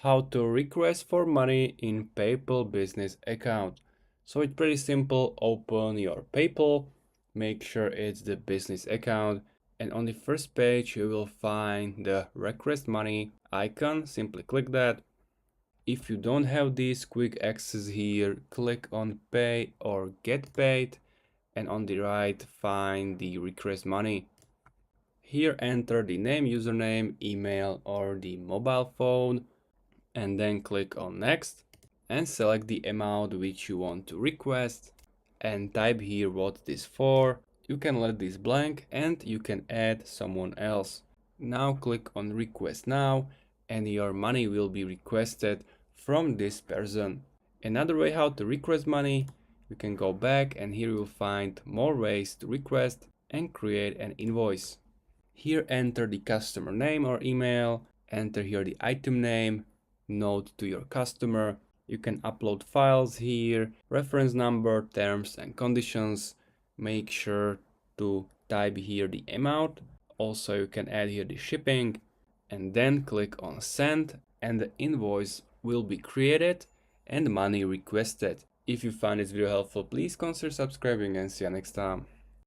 How to request for money in PayPal business account. So it's pretty simple. Open your PayPal, make sure it's the business account, and on the first page you will find the request money icon. Simply click that. If you don't have this quick access here, click on pay or get paid, and on the right find the request money. Here enter the name, username, email, or the mobile phone, and then click on next and select the amount which you want to request and type here what this for. You can let this blank and you can add someone else. Now click on request now and your money will be requested from this person. Another way how to request money, you can go back and here you will find more ways to request and create an invoice. Here enter the customer name or email, enter here the item name, note to your customer. You can upload files here, reference number, terms and conditions. Make sure to type here the amount. Also you can add here the shipping and then click on send and the invoice will be created and money requested. If you found this video helpful, please consider subscribing and see you next time.